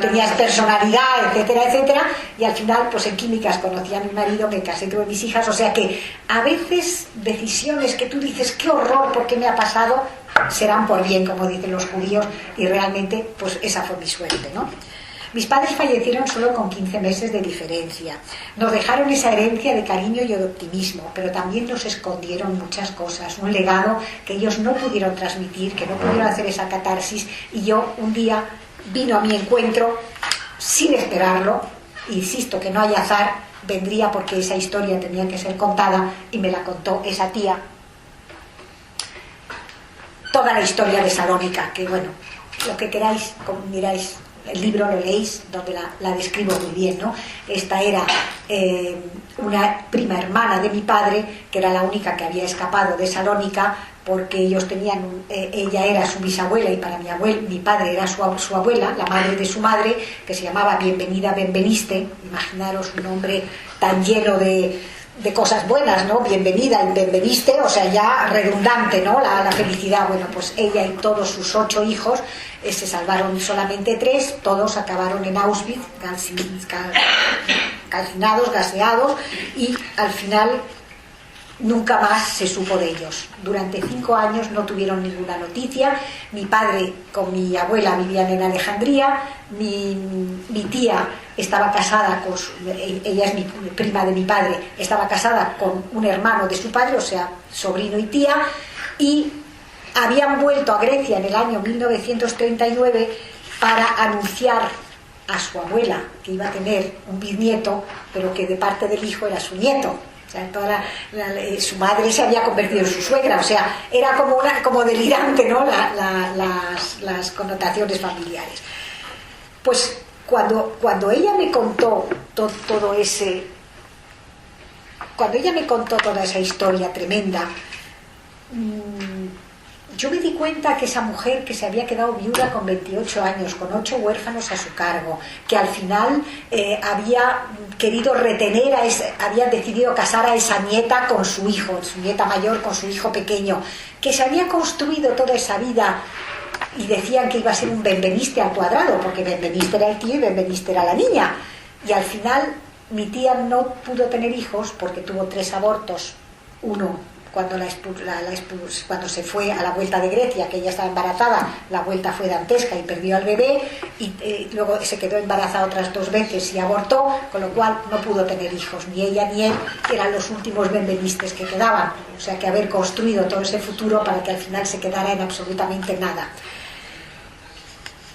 tenías personalidad, etcétera, etcétera, y al final, pues en químicas conocí a mi marido, me casé, tuve mis hijas, o sea que a veces decisiones que tú dices, qué horror, ¿por qué me ha pasado?, serán por bien, como dicen los judíos, y realmente, pues esa fue mi suerte, ¿no? Mis padres fallecieron solo con 15 meses de diferencia. Nos dejaron esa herencia de cariño y de optimismo, pero también nos escondieron muchas cosas, un legado que ellos no pudieron transmitir, que no pudieron hacer esa catarsis, y yo un día vino a mi encuentro sin esperarlo, insisto que no hay azar, vendría porque esa historia tenía que ser contada y me la contó esa tía. Toda la historia de Salónica, que bueno, lo que queráis, como miráis, el libro lo leéis, donde la describo muy bien, ¿no? Esta era una prima hermana de mi padre, que era la única que había escapado de Salónica, porque ellos tenían, ella era su bisabuela y para mi padre era su abuela, la madre de su madre, que se llamaba Bienvenida Benveniste. Imaginaros un nombre tan lleno de cosas buenas, ¿no? Bienvenida y Benveniste, o sea, ya redundante, ¿no? La felicidad. Bueno, pues ella y todos sus 8 hijos se salvaron solamente 3, todos acabaron en Auschwitz, calcinados, gaseados, y al final nunca más se supo de ellos. Durante 5 años no tuvieron ninguna noticia. Mi padre con mi abuela vivían en Alejandría, mi tía estaba casada ella es mi prima de mi padre, estaba casada con un hermano de su padre, o sea, sobrino y tía, y habían vuelto a Grecia en el año 1939 para anunciar a su abuela que iba a tener un bisnieto, pero que de parte del hijo era su nieto. O sea, su madre se había convertido en su suegra, o sea, era como delirante, ¿no? Las connotaciones familiares. Pues cuando ella me contó cuando ella me contó toda esa historia tremenda, yo me di cuenta que esa mujer que se había quedado viuda con 28 años, con 8 huérfanos a su cargo, que al final había querido había decidido casar a esa nieta con su hijo, su nieta mayor con su hijo pequeño, que se había construido toda esa vida, y decían que iba a ser un Benveniste al cuadrado, porque Benveniste era el tío y Benveniste era la niña, y al final mi tía no pudo tener hijos porque tuvo 3 abortos, uno cuando se fue a la vuelta de Grecia, que ella estaba embarazada, la vuelta fue dantesca y perdió al bebé, y luego se quedó embarazada otras 2 veces y abortó, con lo cual no pudo tener hijos, ni ella ni él, eran los últimos benvenistes que quedaban, o sea que haber construido todo ese futuro para que al final se quedara en absolutamente nada.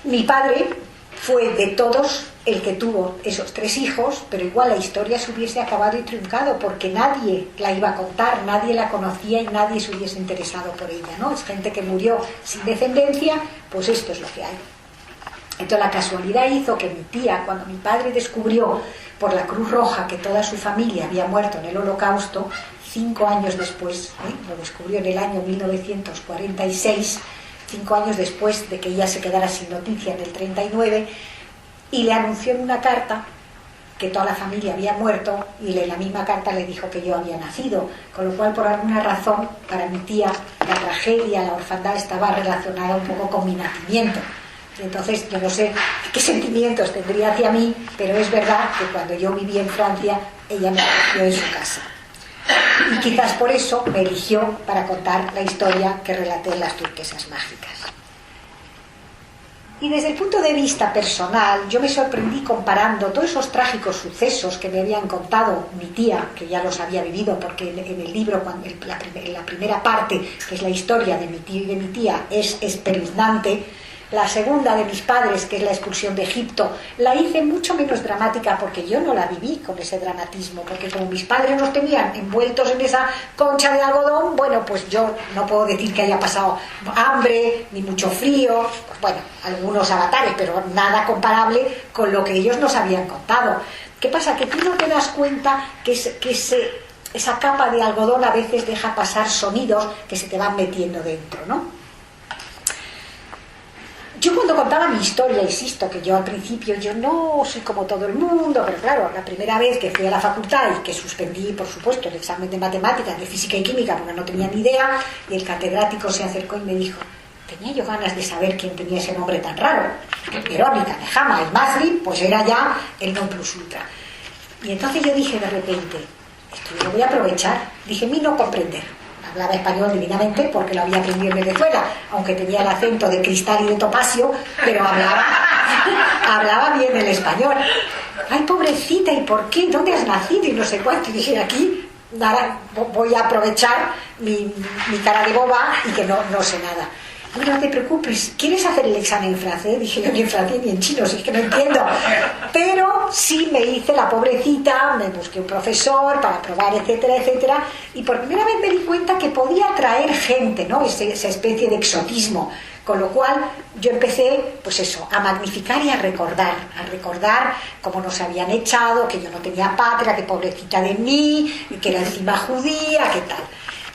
Mi padre fue de todos el que tuvo esos 3 hijos, pero igual la historia se hubiese acabado y truncado porque nadie la iba a contar, nadie la conocía y nadie se hubiese interesado por ella, ¿no? Es gente que murió sin descendencia, pues esto es lo que hay. Entonces la casualidad hizo que mi tía, cuando mi padre descubrió por la Cruz Roja que toda su familia había muerto en el Holocausto, 5 años después, lo descubrió en el año 1946, 5 años después de que ella se quedara sin noticia en el 39, y le anunció en una carta que toda la familia había muerto, y en la misma carta le dijo que yo había nacido, con lo cual por alguna razón para mi tía la tragedia, la orfandad estaba relacionada un poco con mi nacimiento. Entonces yo no sé qué sentimientos tendría hacia mí, pero es verdad que cuando yo viví en Francia ella me acogió en su casa, y quizás por eso me eligió para contar la historia que relaté en Las turquesas mágicas. Y desde el punto de vista personal, yo me sorprendí comparando todos esos trágicos sucesos que me habían contado mi tía, que ya los había vivido, porque en el libro, en la primera parte, que es la historia de mi tío y de mi tía, es espeluznante. La segunda, de mis padres, que es la expulsión de Egipto, la hice mucho menos dramática porque yo no la viví con ese dramatismo, porque como mis padres nos tenían envueltos en esa concha de algodón, bueno, pues yo no puedo decir que haya pasado hambre, ni mucho frío, pues bueno, algunos avatares, pero nada comparable con lo que ellos nos habían contado. ¿Qué pasa? Que tú no te das cuenta que esa capa de algodón a veces deja pasar sonidos que se te van metiendo dentro, ¿no? Yo cuando contaba mi historia, insisto, que yo al principio yo no soy como todo el mundo, pero claro, la primera vez que fui a la facultad y que suspendí, por supuesto, el examen de matemáticas, de física y química, porque no tenía ni idea, y el catedrático se acercó y me dijo, tenía yo ganas de saber quién tenía ese nombre tan raro, que Verónica, Nehama, el Masri, pues era ya el non plus ultra. Y entonces yo dije de repente, esto yo lo voy a aprovechar, dije, mí no comprender. Hablaba español divinamente porque lo había aprendido en Venezuela, aunque tenía el acento de cristal y de topacio, pero hablaba bien el español. Ay, pobrecita, ¿y por qué? ¿Dónde has nacido? Y no sé cuánto. Y dije, aquí, nada, voy a aprovechar mi cara de boba y que no sé nada. Bueno, no te preocupes, ¿quieres hacer el examen en francés? Dije yo, ni en francés ni en chino, si es que no entiendo. Pero sí me hice la pobrecita, me busqué un profesor para probar, etcétera, etcétera, y por primera vez me di cuenta que podía atraer gente, ¿no? Esa especie de exotismo. Con lo cual yo empecé, pues eso, a magnificar y a recordar cómo nos habían echado, que yo no tenía patria, que pobrecita de mí, que era encima judía, que tal.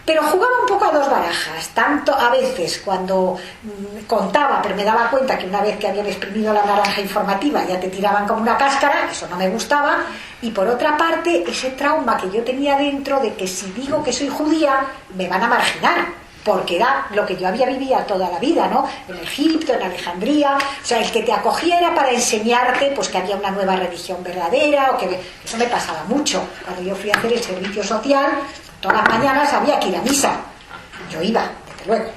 Pero jugaba un poco a dos barajas, tanto a veces cuando contaba, pero me daba cuenta que una vez que habían exprimido la naranja informativa ya te tiraban como una cáscara, eso no me gustaba, y por otra parte ese trauma que yo tenía dentro de que si digo que soy judía me van a marginar, porque era lo que yo había vivido toda la vida, ¿no? En Egipto, en Alejandría, o sea, el que te acogiera para enseñarte pues que había una nueva religión verdadera, o que eso me pasaba mucho. Cuando yo fui a hacer el servicio social, todas las mañanas había que ir a misa. Yo iba, desde luego.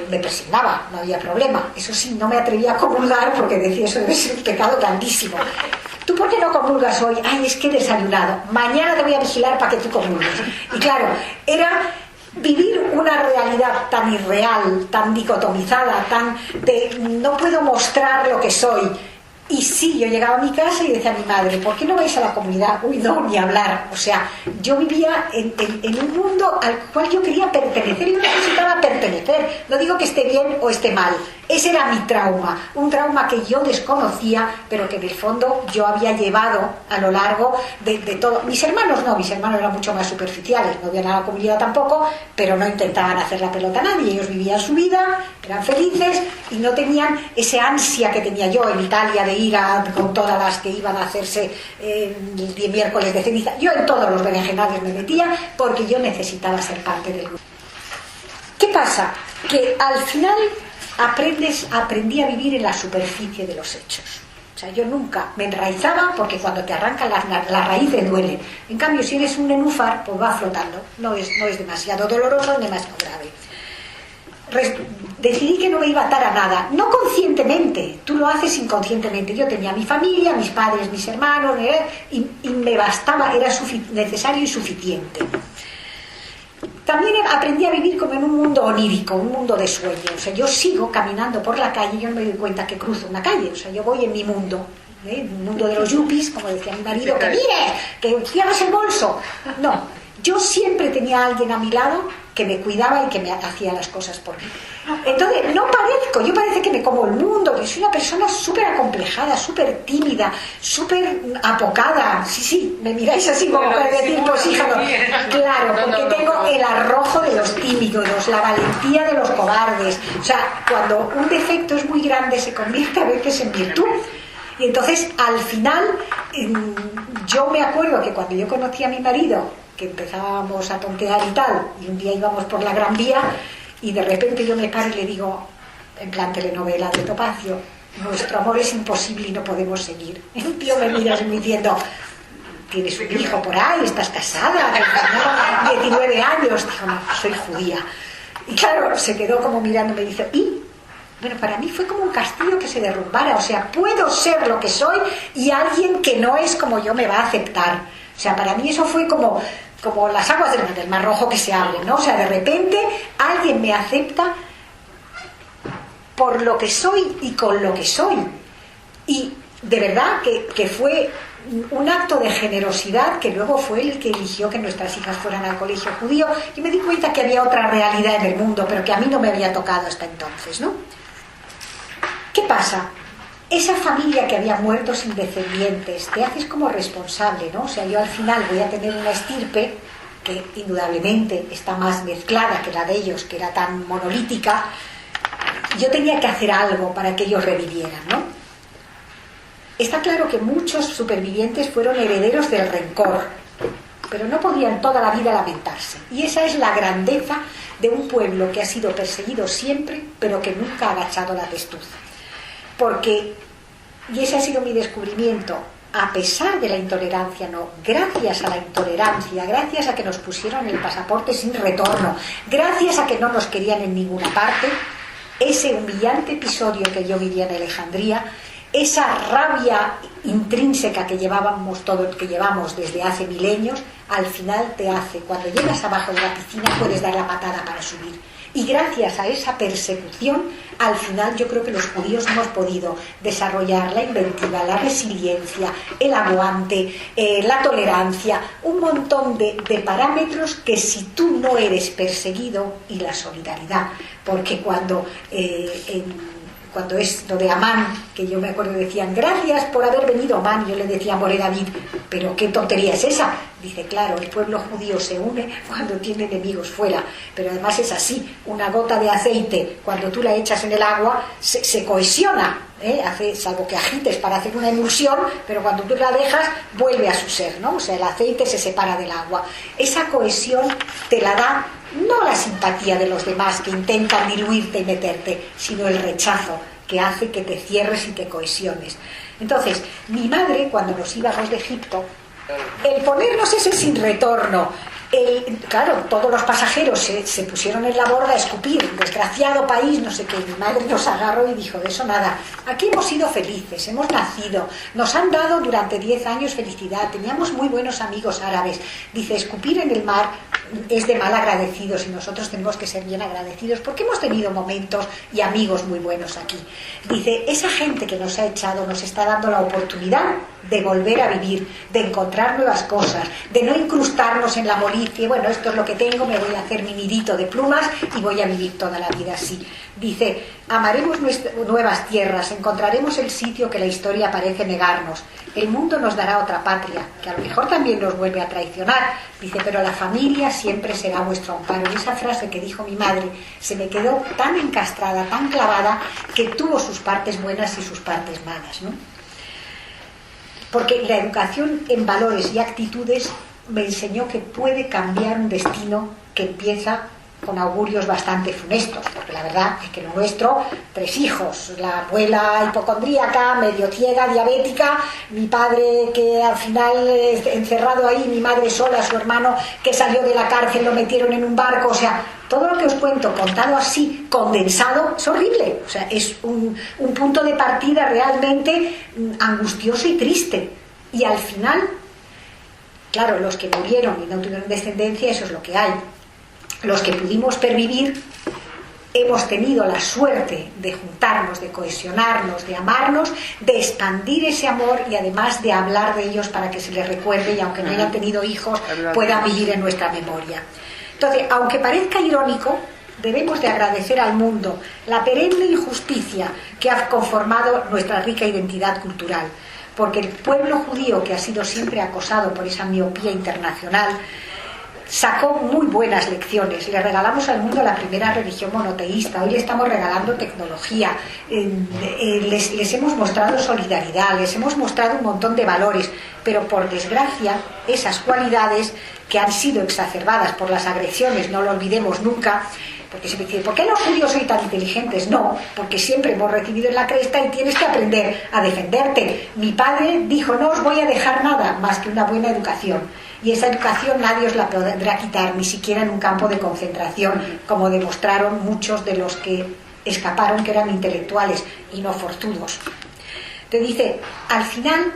Me presignaba, no había problema. Eso sí, no me atrevía a comulgar porque decía, eso debe ser un pecado grandísimo. ¿Tú por qué no comulgas hoy? Ay, es que he desayunado. Mañana te voy a vigilar para que tú comulgues. Y claro, era vivir una realidad tan irreal, tan dicotomizada, tan de no puedo mostrar lo que soy. Y sí, yo llegaba a mi casa y decía a mi madre, ¿por qué no vais a la comunidad? Uy, no, ni hablar. O sea, yo vivía en un mundo al cual yo quería pertenecer y no necesitaba pertenecer. No digo que esté bien o esté mal. Ese era mi trauma. Un trauma que yo desconocía, pero que en el fondo yo había llevado a lo largo de todo. Mis hermanos no, mis hermanos eran mucho más superficiales. No iban a la comunidad tampoco, pero no intentaban hacer la pelota a nadie. Ellos vivían su vida, eran felices y no tenían ese ansia que tenía yo en Italia de ir con todas las que iban a hacerse el miércoles de ceniza. Yo en todos los berenjenales me metía porque yo necesitaba ser parte del grupo. ¿Qué pasa? Que al final aprendí a vivir en la superficie de los hechos. O sea, yo nunca me enraizaba porque cuando te arrancan las raíces duelen. En cambio, si eres un nenúfar, pues va flotando. No es demasiado doloroso ni demasiado grave. Decidí que no me iba a atar a nada, no conscientemente, tú lo haces inconscientemente. Yo tenía mi familia, mis padres, mis hermanos, y me bastaba, era necesario y suficiente. También aprendí a vivir como en un mundo onírico, un mundo de sueños. O sea, yo sigo caminando por la calle y yo no me doy cuenta que cruzo una calle. O sea, yo voy en mi mundo, un mundo de los yuppies, como decía mi marido, que mire, que cierres el bolso. No, yo siempre tenía a alguien a mi lado que me cuidaba y que me hacía las cosas por mí. Entonces, no parezco, yo parece que me como el mundo, que soy una persona súper acomplejada, súper tímida, súper apocada. Sí, me miráis así como para decir, pues hija, no. Claro, porque tengo el arrojo de los tímidos, la valentía de los cobardes. O sea, cuando un defecto es muy grande se convierte a veces en virtud. Y entonces, al final, yo me acuerdo que cuando yo conocí a mi marido, que empezábamos a tontear y tal, y un día íbamos por la Gran Vía, y de repente yo me paro y le digo, en plan telenovela de Topacio, nuestro amor es imposible y no podemos seguir. Y un tío me mira diciendo, tienes un hijo por ahí, estás casada, 19 años. Digo, no, soy judía. Y claro, se quedó como mirando, me dice, ¿y? Bueno, para mí fue como un castillo que se derrumbara. O sea, puedo ser lo que soy y alguien que no es como yo me va a aceptar. O sea, para mí eso fue como las aguas del Mar Rojo que se abren, ¿no? O sea, de repente alguien me acepta por lo que soy y con lo que soy. Y de verdad que fue un acto de generosidad que luego fue el que eligió que nuestras hijas fueran al colegio judío, y me di cuenta que había otra realidad en el mundo, pero que a mí no me había tocado hasta entonces, ¿no? ¿Qué pasa? Esa familia que había muerto sin descendientes, te haces como responsable, ¿no? O sea, yo al final voy a tener una estirpe que indudablemente está más mezclada que la de ellos, que era tan monolítica. Yo tenía que hacer algo para que ellos revivieran, ¿no? Está claro que muchos supervivientes fueron herederos del rencor, pero no podían toda la vida lamentarse. Y esa es la grandeza de un pueblo que ha sido perseguido siempre, pero que nunca ha agachado la testuz. Porque, y ese ha sido mi descubrimiento, a pesar de la intolerancia, no, gracias a la intolerancia, gracias a que nos pusieron el pasaporte sin retorno, gracias a que no nos querían en ninguna parte, ese humillante episodio que yo viví en Alejandría, esa rabia intrínseca que llevamos desde hace milenios, al final te hace, cuando llegas abajo de la piscina puedes dar la patada para subir. Y gracias a esa persecución, al final yo creo que los judíos hemos podido desarrollar la inventiva, la resiliencia, el aguante, la tolerancia, un montón de parámetros que si tú no eres perseguido, y la solidaridad, porque cuando es lo de Amán, que yo me acuerdo, decían, gracias por haber venido, Amán, y yo le decía a More David, pero qué tontería es esa. Dice, claro, el pueblo judío se une cuando tiene enemigos fuera, pero además es así, una gota de aceite, cuando tú la echas en el agua, se cohesiona, salvo que agites para hacer una emulsión, pero cuando tú la dejas, vuelve a su ser, ¿no? O sea, el aceite se separa del agua. Esa cohesión te la da no la simpatía de los demás que intentan diluirte y meterte, sino el rechazo que hace que te cierres y te cohesiones. Entonces, mi madre, cuando nos íbamos de Egipto, el ponernos ese sin retorno, claro, todos los pasajeros se pusieron en la borda a escupir, desgraciado país, no sé qué. Mi madre nos agarró y dijo, de eso nada, aquí hemos sido felices, hemos nacido, nos han dado durante 10 años felicidad, teníamos muy buenos amigos árabes. Dice, escupir en el mar es de mal agradecidos y nosotros tenemos que ser bien agradecidos porque hemos tenido momentos y amigos muy buenos aquí. Dice, esa gente que nos ha echado nos está dando la oportunidad de volver a vivir, de encontrar nuevas cosas, de no incrustarnos en la molicie, bueno, esto es lo que tengo, me voy a hacer mi nidito de plumas y voy a vivir toda la vida así. Dice, amaremos nuevas tierras, encontraremos el sitio que la historia parece negarnos, el mundo nos dará otra patria, que a lo mejor también nos vuelve a traicionar. Dice, pero la familia siempre será vuestro amparo. Y esa frase que dijo mi madre se me quedó tan encastrada, tan clavada, que tuvo sus partes buenas y sus partes malas, ¿no? Porque la educación en valores y actitudes me enseñó que puede cambiar un destino que empieza con augurios bastante funestos, porque la verdad es que lo nuestro, 3 hijos, la abuela hipocondríaca, medio ciega, diabética, mi padre que al final encerrado ahí, mi madre sola, su hermano que salió de la cárcel, lo metieron en un barco, o sea, todo lo que os cuento contado así, condensado, es horrible, o sea, es un punto de partida realmente angustioso y triste, y al final, claro, los que murieron y no tuvieron descendencia, eso es lo que hay. Los que pudimos pervivir hemos tenido la suerte de juntarnos, de cohesionarnos, de amarnos, de expandir ese amor y además de hablar de ellos para que se les recuerde y aunque no hayan tenido hijos puedan vivir en nuestra memoria. Entonces, aunque parezca irónico, debemos de agradecer al mundo la perenne injusticia que ha conformado nuestra rica identidad cultural, porque el pueblo judío, que ha sido siempre acosado por esa miopía internacional, sacó muy buenas lecciones. Le regalamos al mundo la primera religión monoteísta, hoy le estamos regalando tecnología, les hemos mostrado solidaridad, les hemos mostrado un montón de valores, pero por desgracia esas cualidades que han sido exacerbadas por las agresiones, no lo olvidemos nunca, porque se me dice, ¿por qué los judíos sois tan inteligentes? No, porque siempre hemos recibido en la cresta y tienes que aprender a defenderte. Mi padre dijo, no os voy a dejar nada más que una buena educación. Y esa educación nadie os la podrá quitar, ni siquiera en un campo de concentración, como demostraron muchos de los que escaparon, que eran intelectuales y no forzudos. Te dice, al final,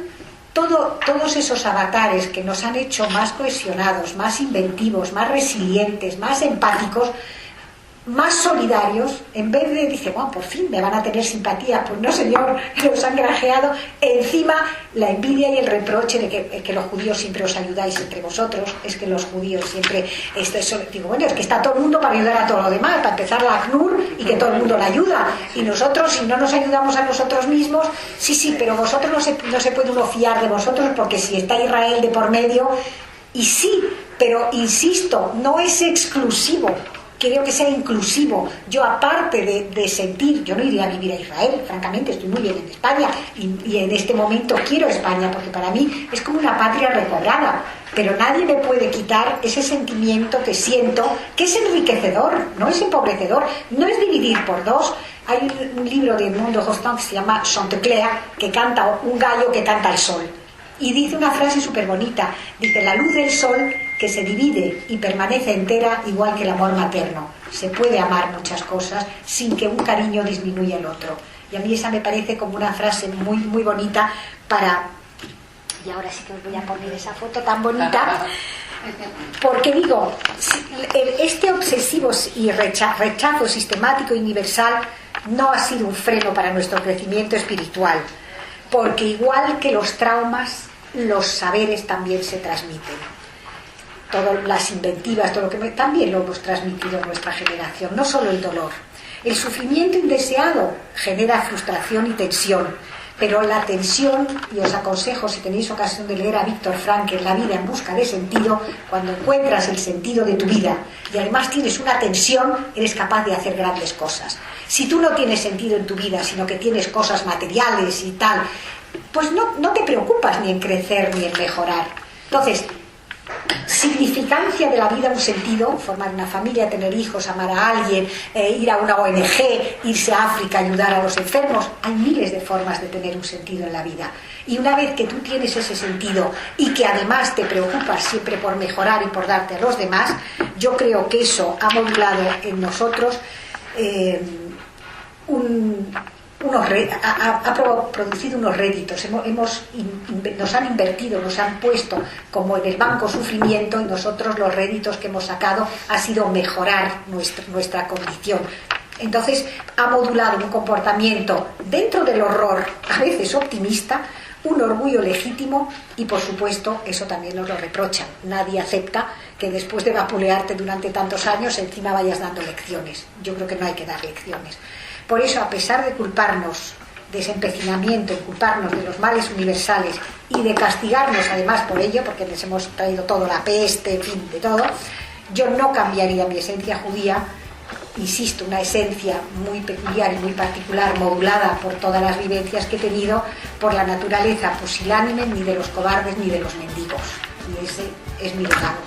todos esos avatares que nos han hecho más cohesionados, más inventivos, más resilientes, más empáticos, más solidarios, en vez de, dice, bueno, por fin me van a tener simpatía, pues no señor, los han granjeado, encima la envidia y el reproche de que los judíos siempre os ayudáis entre vosotros, es que los judíos siempre, digo, bueno, es que está todo el mundo para ayudar a todo lo demás, para empezar la ACNUR y que todo el mundo la ayuda, y nosotros, si no nos ayudamos a nosotros mismos, sí, pero vosotros no se puede uno fiar de vosotros, porque si está Israel de por medio, y sí, pero insisto, no es exclusivo. Creo que sea inclusivo. Yo, aparte de sentir, yo no iría a vivir a Israel, francamente, estoy muy bien en España y en este momento quiero España, porque para mí es como una patria recobrada, pero nadie me puede quitar ese sentimiento que siento, que es enriquecedor, no es empobrecedor, no es dividir por dos. Hay un libro de Edmond de Rostand que se llama Chantecler, que canta un gallo que canta al sol, y dice una frase súper bonita, dice, la luz del sol que se divide y permanece entera igual que el amor materno. Se puede amar muchas cosas sin que un cariño disminuya el otro. Y a mí esa me parece como una frase muy, muy bonita para... Y ahora sí que os voy a poner esa foto tan bonita, porque digo, este obsesivo y rechazo sistemático y universal no ha sido un freno para nuestro crecimiento espiritual, porque igual que los traumas, los saberes también se transmiten. Todas las inventivas, todo lo que también lo hemos transmitido en nuestra generación, no solo el dolor. El sufrimiento indeseado genera frustración y tensión, pero la tensión, y os aconsejo, si tenéis ocasión de leer a Víctor Frankl, La vida en busca de sentido, cuando encuentras el sentido de tu vida y además tienes una tensión, eres capaz de hacer grandes cosas. Si tú no tienes sentido en tu vida, sino que tienes cosas materiales y tal, pues no te preocupas ni en crecer ni en mejorar. Entonces, significancia de la vida, un sentido, formar una familia, tener hijos, amar a alguien, ir a una ONG, irse a África, ayudar a los enfermos. Hay miles de formas de tener un sentido en la vida. Y una vez que tú tienes ese sentido y que además te preocupas siempre por mejorar y por darte a los demás, yo creo que eso ha modulado en nosotros ha producido unos réditos. Nos han invertido, nos han puesto como en el banco sufrimiento, y nosotros los réditos que hemos sacado ha sido mejorar nuestra condición. Entonces ha modulado un comportamiento dentro del horror, a veces optimista, un orgullo legítimo, y por supuesto eso también nos lo reprochan. Nadie acepta que después de vapulearte durante tantos años encima vayas dando lecciones. Yo creo que no hay que dar lecciones. Por eso, a pesar de culparnos de ese empecinamiento, culparnos de los males universales y de castigarnos además por ello, porque les hemos traído todo, la peste, en fin, de todo, yo no cambiaría mi esencia judía, insisto, una esencia muy peculiar y muy particular, modulada por todas las vivencias que he tenido, por la naturaleza pusilánime, ni de los cobardes ni de los mendigos. Y ese es mi legado.